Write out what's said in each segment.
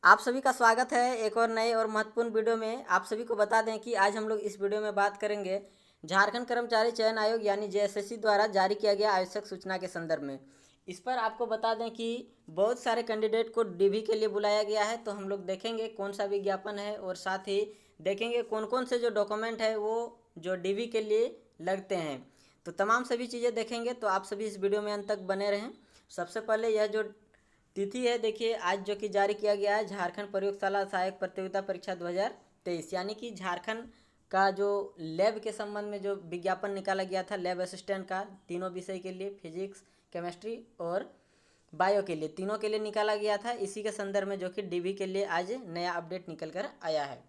आप सभी का स्वागत है एक और नए और महत्वपूर्ण वीडियो में। आप सभी को बता दें कि आज हम लोग इस वीडियो में बात करेंगे झारखंड कर्मचारी चयन आयोग यानी जेएसएससी द्वारा जारी किया गया आवश्यक सूचना के संदर्भ में। इस पर आपको बता दें कि बहुत सारे कैंडिडेट को डीवी के लिए बुलाया गया है, तो हम लोग देखेंगे कौन सा विज्ञापन है और साथ ही देखेंगे कौन कौन से जो डॉक्यूमेंट है वो जो डीवी के लिए लगते हैं। तो तमाम सभी चीज़ें देखेंगे, तो आप सभी इस वीडियो में अंत तक बने रहें। सबसे पहले यह जो तिथि है देखिए, आज जो कि जारी किया गया है झारखंड प्रयोगशाला सहायक प्रतियोगिता परीक्षा 2023, यानी कि झारखंड का जो लैब के संबंध में जो विज्ञापन निकाला गया था लैब असिस्टेंट का, तीनों विषय के लिए फिजिक्स, केमिस्ट्री और बायो के लिए, तीनों के लिए निकाला गया था। इसी के संदर्भ में जो कि डीवी के लिए आज नया अपडेट निकल कर आया है।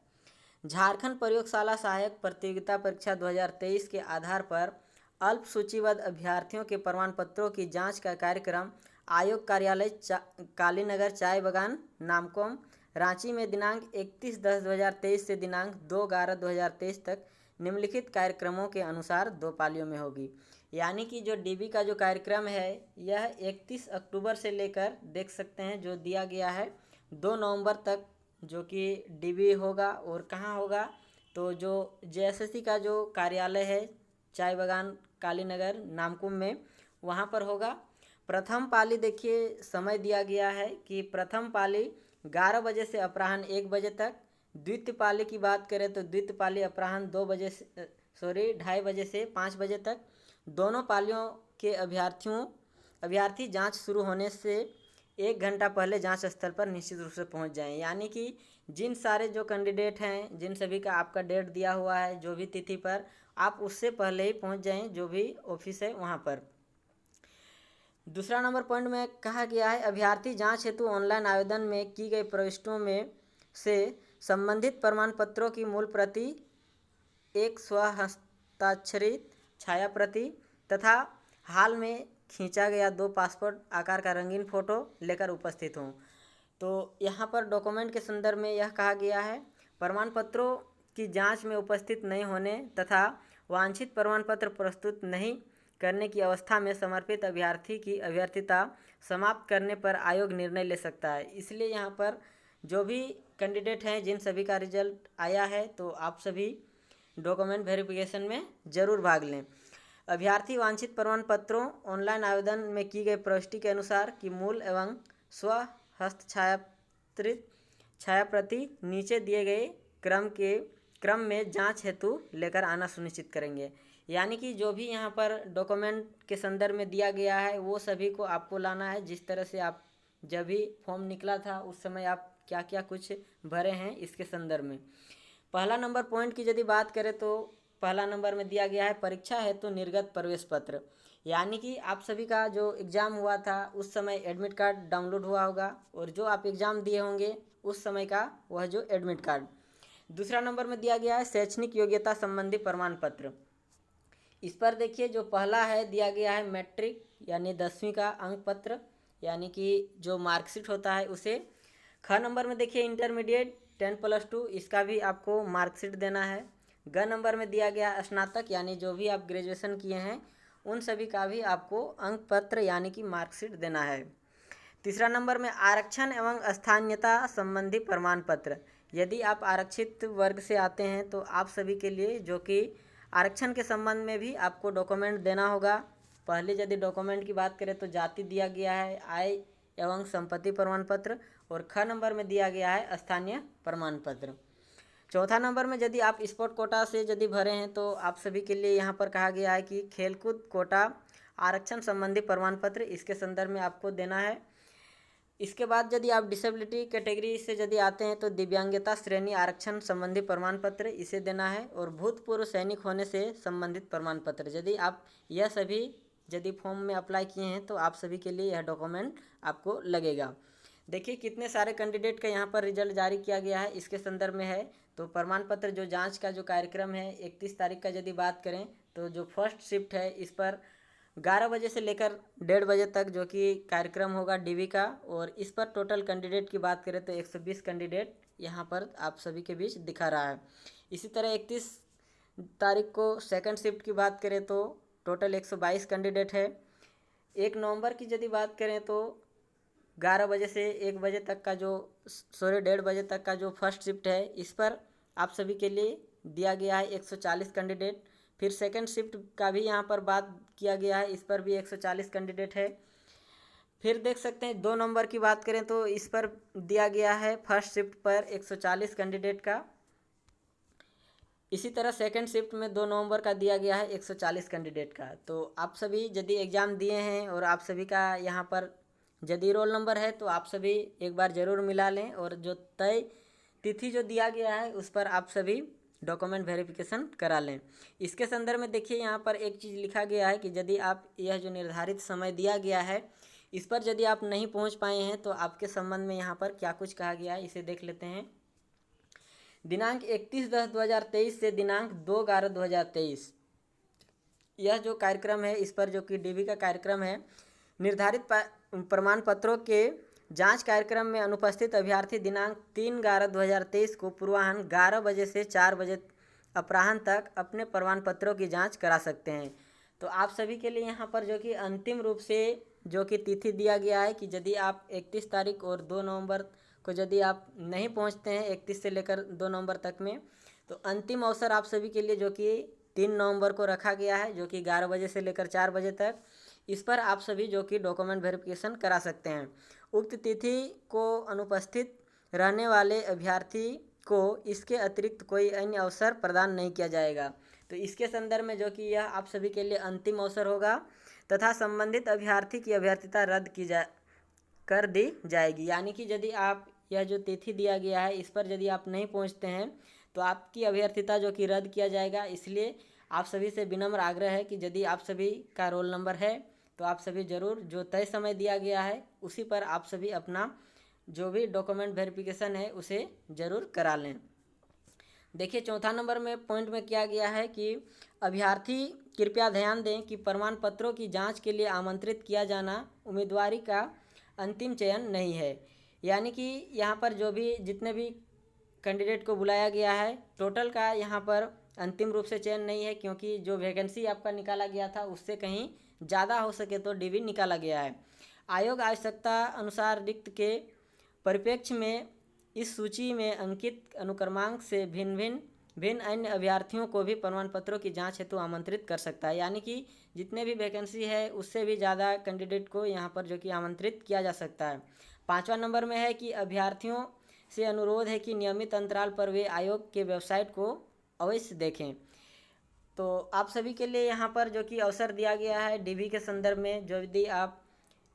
झारखंड प्रयोगशाला सहायक प्रतियोगिता परीक्षा 2023 के आधार पर अल्प सूचीबद्ध अभ्यर्थियों के प्रमाण पत्रों की जांच का कार्यक्रम आयोग कार्यालय कालीनगर चाय बागान नामकोम रांची में दिनांक 31/10/2023 से दिनांक 2/11/2023 तक निम्नलिखित कार्यक्रमों के अनुसार 2 पालियों में होगी। यानी कि जो डीबी का जो कार्यक्रम है यह 31 अक्टूबर से लेकर देख सकते हैं जो दिया गया है 2 नवंबर तक जो कि डीबी होगा। और कहाँ होगा, तो जो जेएसएससी का जो कार्यालय है चाय बागान कालीनगर नामकुम में, वहाँ पर होगा। प्रथम पाली देखिए समय दिया गया है कि प्रथम पाली 11 बजे से अपराह्न 1 बजे तक। द्वितीय पाली की बात करें तो द्वितीय पाली अपराह्न 2 बजे से 2:30 बजे से 5 बजे तक। दोनों पालियों के अभ्यर्थी जांच शुरू होने से 1 घंटा पहले जांच स्थल पर निश्चित रूप से पहुंच जाएं। यानी कि जिन सारे जो कैंडिडेट हैं, जिन सभी का आपका डेट दिया हुआ है जो भी तिथि पर, आप उससे पहले ही पहुंच जाएं जो भी ऑफिस है वहां पर। दूसरा नंबर पॉइंट में कहा गया है अभ्यर्थी जांच हेतु ऑनलाइन आवेदन में की गई प्रविष्टियों में से संबंधित प्रमाण पत्रों की मूल प्रति, एक स्वहस्ताक्षरित छाया प्रति तथा हाल में खींचा गया 2 पासपोर्ट आकार का रंगीन फोटो लेकर उपस्थित हों। तो यहाँ पर डॉक्यूमेंट के संदर्भ में यह कहा गया है प्रमाण पत्रों की जांच में उपस्थित नहीं होने तथा वांछित प्रमाण पत्र प्रस्तुत नहीं करने की अवस्था में समर्पित अभ्यर्थी की अभ्यर्थिता समाप्त करने पर आयोग निर्णय ले सकता है। इसलिए यहाँ पर जो भी कैंडिडेट हैं जिन सभी का रिजल्ट आया है, तो आप सभी डॉक्यूमेंट वेरिफिकेशन में ज़रूर भाग लें। अभ्यर्थी वांछित प्रमाण पत्रों ऑनलाइन आवेदन में की गई प्रविष्टि के अनुसार की मूल एवं स्व हस्तछायात्रित छाया प्रति नीचे दिए गए क्रम में जांच हेतु लेकर आना सुनिश्चित करेंगे। यानी कि जो भी यहाँ पर डॉक्यूमेंट के संदर्भ में दिया गया है वो सभी को आपको लाना है। जिस तरह से आप जब भी फॉर्म निकला था उस समय आप क्या क्या कुछ भरे हैं इसके संदर्भ में। पहला नंबर पॉइंट की यदि बात करें तो पहला नंबर में दिया गया है परीक्षा हेतु निर्गत प्रवेश पत्र। यानी कि आप सभी का जो एग्ज़ाम हुआ था उस समय एडमिट कार्ड डाउनलोड हुआ होगा और जो आप एग्ज़ाम दिए होंगे उस समय का वह जो एडमिट कार्ड। दूसरा नंबर में दिया गया है शैक्षणिक योग्यता संबंधी प्रमाण पत्र। इस पर देखिए जो पहला है दिया गया है मैट्रिक यानी 10वीं का अंक पत्र, यानी कि जो मार्कशीट होता है उसे। ख नंबर में देखिए इंटरमीडिएट 10+2, इसका भी आपको मार्कशीट देना है। ग नंबर में दिया गया स्नातक यानी जो भी आप ग्रेजुएशन किए हैं उन सभी का भी आपको अंक पत्र यानी कि मार्कशीट देना है। तीसरा नंबर में आरक्षण एवं स्थानीयता संबंधी प्रमाण पत्र। यदि आप आरक्षित वर्ग से आते हैं तो आप सभी के लिए जो कि आरक्षण के संबंध में भी आपको डॉक्यूमेंट देना होगा। पहले यदि डॉक्यूमेंट की बात करें तो जाति दिया गया है, आय एवं संपत्ति प्रमाण पत्र, और ख नंबर में दिया गया है स्थानीय प्रमाण पत्र। चौथा नंबर में यदि आप स्पोर्ट कोटा से यदि भरे हैं तो आप सभी के लिए यहाँ पर कहा गया है कि खेलकूद कोटा आरक्षण संबंधी प्रमाण पत्र, इसके संदर्भ में आपको देना है। इसके बाद यदि आप डिसेबिलिटी कैटेगरी से यदि आते हैं तो दिव्यांगता श्रेणी आरक्षण संबंधी प्रमाण पत्र इसे देना है, और भूतपूर्व सैनिक होने से संबंधित प्रमाण पत्र। यदि आप यह सभी यदि फॉर्म में अप्लाई किए हैं तो आप सभी के लिए यह डॉक्यूमेंट आपको लगेगा। देखिए कितने सारे कैंडिडेट का यहाँ पर रिजल्ट जारी किया गया है इसके संदर्भ में है। तो प्रमाण पत्र जो जांच का जो कार्यक्रम है 31 तारीख का यदि बात करें तो जो फर्स्ट शिफ्ट है इस पर 11 बजे से लेकर 1:30 बजे तक जो कि कार्यक्रम होगा डीवी का। और इस पर टोटल कैंडिडेट की बात करें तो 120 कैंडिडेट यहाँ पर आप सभी के बीच दिखा रहा है। इसी तरह 31 तारीख को सेकंड शिफ्ट की बात करें तो टोटल 122 कैंडिडेट है। 1 नवंबर की यदि बात करें तो 11 बजे से 1 बजे तक का जो 1:30 तक का जो फर्स्ट शिफ्ट है, इस पर आप सभी के लिए दिया गया है 140 कैंडिडेट। फिर सेकंड शिफ्ट का भी यहाँ पर बात किया गया है, इस पर भी 140 कैंडिडेट है। फिर देख सकते हैं 2 नंबर की बात करें तो इस पर दिया गया है फर्स्ट शिफ्ट पर 140 कैंडिडेट का। इसी तरह सेकंड शिफ्ट में 2 नवंबर का दिया गया है 140 कैंडिडेट का। तो आप सभी यदि एग्ज़ाम दिए हैं और आप सभी का यहाँ पर यदि रोल नंबर है तो आप सभी एक बार ज़रूर मिला लें, और जो तय तिथि जो दिया गया है उस पर आप सभी डॉक्यूमेंट वेरिफिकेशन करा लें। इसके संदर्भ में देखिए यहाँ पर एक चीज़ लिखा गया है कि यदि आप यह जो निर्धारित समय दिया गया है इस पर यदि आप नहीं पहुँच पाए हैं तो आपके संबंध में यहाँ पर क्या कुछ कहा गया है, इसे देख लेते हैं। दिनांक 31/10/2023 से दिनांक 2/11/2023 यह जो कार्यक्रम है, इस पर जो कि डीवी का कार्यक्रम है, निर्धारित प्रमाण पत्रों के जांच कार्यक्रम में अनुपस्थित अभ्यर्थी दिनांक 3/11/2023 को पूर्वाह्न 11 बजे से 4 बजे अपराह्न तक अपने प्रमाण पत्रों की जांच करा सकते हैं। तो आप सभी के लिए यहाँ पर जो कि अंतिम रूप से जो कि तिथि दिया गया है कि यदि आप 31 तारीख और 2 नवंबर को यदि आप नहीं पहुंचते हैं 31 से लेकर 2 नवंबर तक में, तो अंतिम अवसर आप सभी के लिए जो कि 3 नवंबर को रखा गया है, जो कि 11 बजे से लेकर 4 बजे तक। इस पर आप सभी जो कि डॉक्यूमेंट वेरिफिकेशन करा सकते हैं। उक्त तिथि को अनुपस्थित रहने वाले अभ्यर्थी को इसके अतिरिक्त कोई अन्य अवसर प्रदान नहीं किया जाएगा। तो इसके संदर्भ में जो कि यह आप सभी के लिए अंतिम अवसर होगा तथा संबंधित अभ्यर्थी की अभ्यर्थिता रद्द कर दी जाएगी। यानी कि यदि आप यह जो तिथि दिया गया है इस पर यदि आप नहीं पहुंचते हैं तो आपकी अभ्यर्थिता जो कि रद्द किया जाएगा। इसलिए आप सभी से विनम्र आग्रह है कि यदि आप सभी का रोल नंबर है तो आप सभी ज़रूर जो तय समय दिया गया है उसी पर आप सभी अपना जो भी डॉक्यूमेंट वेरिफिकेशन है उसे ज़रूर करा लें। देखिए चौथा नंबर में पॉइंट में किया गया है कि अभ्यर्थी कृपया ध्यान दें कि प्रमाण पत्रों की जांच के लिए आमंत्रित किया जाना उम्मीदवारी का अंतिम चयन नहीं है। यानी कि यहाँ पर जो भी जितने भी कैंडिडेट को बुलाया गया है टोटल का यहाँ पर अंतिम रूप से चयन नहीं है, क्योंकि जो वैकेंसी आपका निकाला गया था उससे कहीं ज़्यादा हो सके तो डीवी निकाला गया है। आयोग आवश्यकता अनुसार रिक्त के परिप्रेक्ष्य में इस सूची में अंकित अनुक्रमांक से भिन्न अन्य अभ्यर्थियों को भी प्रमाण पत्रों की जांच हेतु आमंत्रित कर सकता है। यानी कि जितने भी वैकेंसी है उससे भी ज़्यादा कैंडिडेट को यहाँ पर जो कि आमंत्रित किया जा सकता है। 5वां नंबर में है कि अभ्यर्थियों से अनुरोध है कि नियमित अंतराल पर वे आयोग के वेबसाइट को अवश्य देखें। तो आप सभी के लिए यहाँ पर जो कि अवसर दिया गया है डीवी के संदर्भ में, जो यदि आप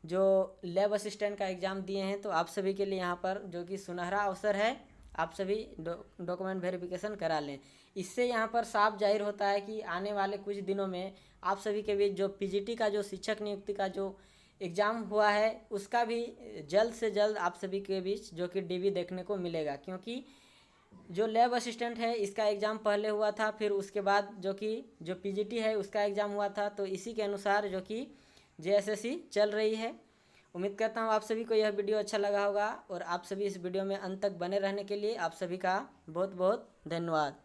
जो लैब असिस्टेंट का एग्ज़ाम दिए हैं तो आप सभी के लिए यहाँ पर जो कि सुनहरा अवसर है, आप सभी डॉक्यूमेंट वेरिफिकेशन करा लें। इससे यहाँ पर साफ जाहिर होता है कि आने वाले कुछ दिनों में आप सभी के बीच जो पीजीटी का जो शिक्षक नियुक्ति का जो एग्ज़ाम हुआ है उसका भी जल्द से जल्द आप सभी के बीच जो कि डीवी देखने को मिलेगा। क्योंकि जो लैब असिस्टेंट है इसका एग्ज़ाम पहले हुआ था, फिर उसके बाद जो कि जो पीजीटी है उसका एग्ज़ाम हुआ था, तो इसी के अनुसार जो कि जेएसएससी चल रही है। उम्मीद करता हूँ आप सभी को यह वीडियो अच्छा लगा होगा, और आप सभी इस वीडियो में अंत तक बने रहने के लिए आप सभी का बहुत बहुत धन्यवाद।